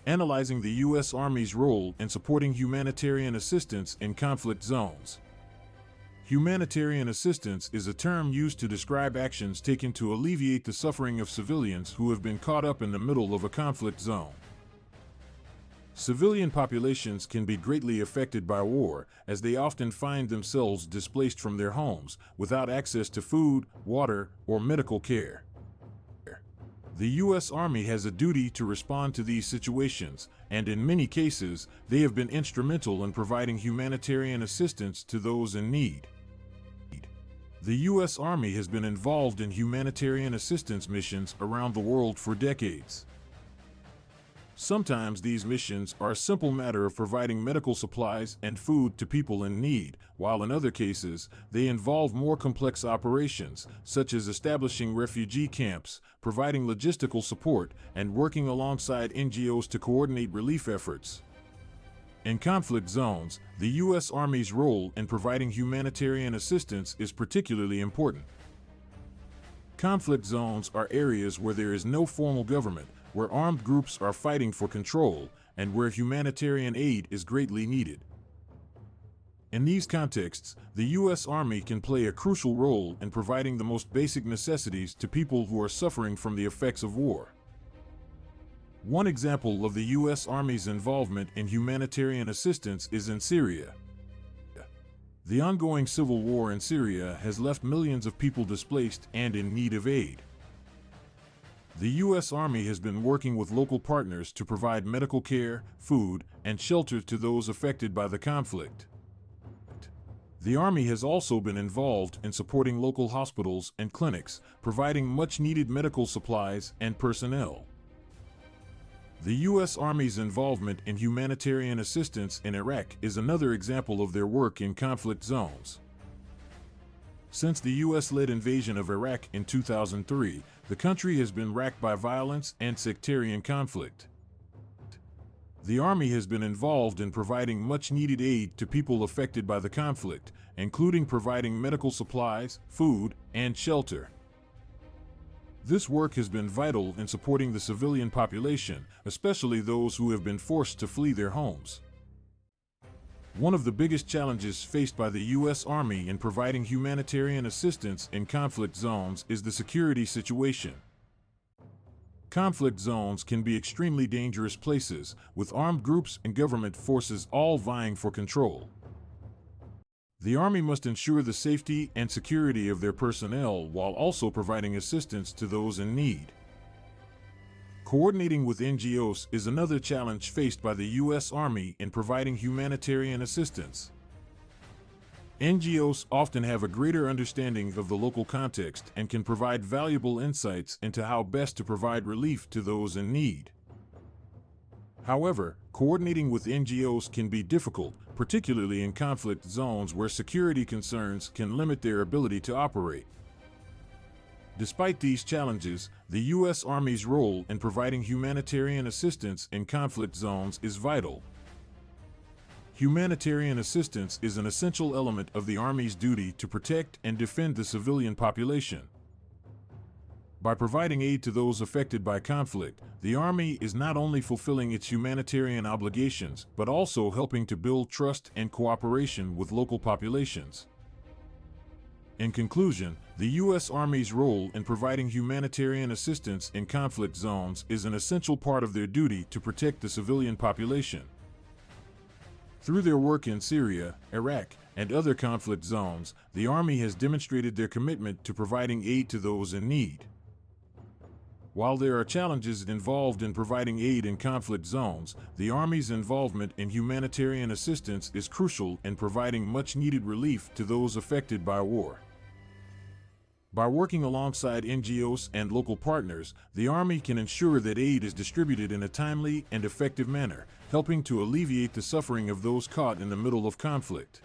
Analyzing the U.S. Army's role in supporting humanitarian assistance in conflict zones. Humanitarian assistance is a term used to describe actions taken to alleviate the suffering of civilians who have been caught up in the middle of a conflict zone. Civilian populations can be greatly affected by war, as they often find themselves displaced from their homes, without access to food, water, or medical care. The U.S. Army has a duty to respond to these situations, and in many cases, they have been instrumental in providing humanitarian assistance to those in need. The U.S. Army has been involved in humanitarian assistance missions around the world for decades. Sometimes these missions are a simple matter of providing medical supplies and food to people in need, while in other cases, they involve more complex operations, such as establishing refugee camps, providing logistical support, and working alongside NGOs to coordinate relief efforts. In conflict zones, the U.S. Army's role in providing humanitarian assistance is particularly important. Conflict zones are areas where there is no formal government, where armed groups are fighting for control, and where humanitarian aid is greatly needed. In these contexts, the U.S. Army can play a crucial role in providing the most basic necessities to people who are suffering from the effects of war. One example of the U.S. Army's involvement in humanitarian assistance is in Syria. The ongoing civil war in Syria has left millions of people displaced and in need of aid. The U.S. Army has been working with local partners to provide medical care, food, and shelter to those affected by the conflict. The Army has also been involved in supporting local hospitals and clinics, providing much-needed medical supplies and personnel. The U.S. Army's involvement in humanitarian assistance in Iraq is another example of their work in conflict zones. Since the U.S.-led invasion of Iraq in 2003, the country has been racked by violence and sectarian conflict. The Army has been involved in providing much-needed aid to people affected by the conflict, including providing medical supplies, food, and shelter. This work has been vital in supporting the civilian population, especially those who have been forced to flee their homes. One of the biggest challenges faced by the U.S. Army in providing humanitarian assistance in conflict zones is the security situation. Conflict zones can be extremely dangerous places, with armed groups and government forces all vying for control. The Army must ensure the safety and security of their personnel while also providing assistance to those in need. Coordinating with NGOs is another challenge faced by the U.S. Army in providing humanitarian assistance. NGOs often have a greater understanding of the local context and can provide valuable insights into how best to provide relief to those in need. However, coordinating with NGOs can be difficult, particularly in conflict zones where security concerns can limit their ability to operate. Despite these challenges, the U.S. Army's role in providing humanitarian assistance in conflict zones is vital. Humanitarian assistance is an essential element of the Army's duty to protect and defend the civilian population. By providing aid to those affected by conflict, the Army is not only fulfilling its humanitarian obligations, but also helping to build trust and cooperation with local populations. In conclusion, the U.S. Army's role in providing humanitarian assistance in conflict zones is an essential part of their duty to protect the civilian population. Through their work in Syria, Iraq, and other conflict zones, the Army has demonstrated their commitment to providing aid to those in need. While there are challenges involved in providing aid in conflict zones, the Army's involvement in humanitarian assistance is crucial in providing much-needed relief to those affected by war. By working alongside NGOs and local partners, the Army can ensure that aid is distributed in a timely and effective manner, helping to alleviate the suffering of those caught in the middle of conflict.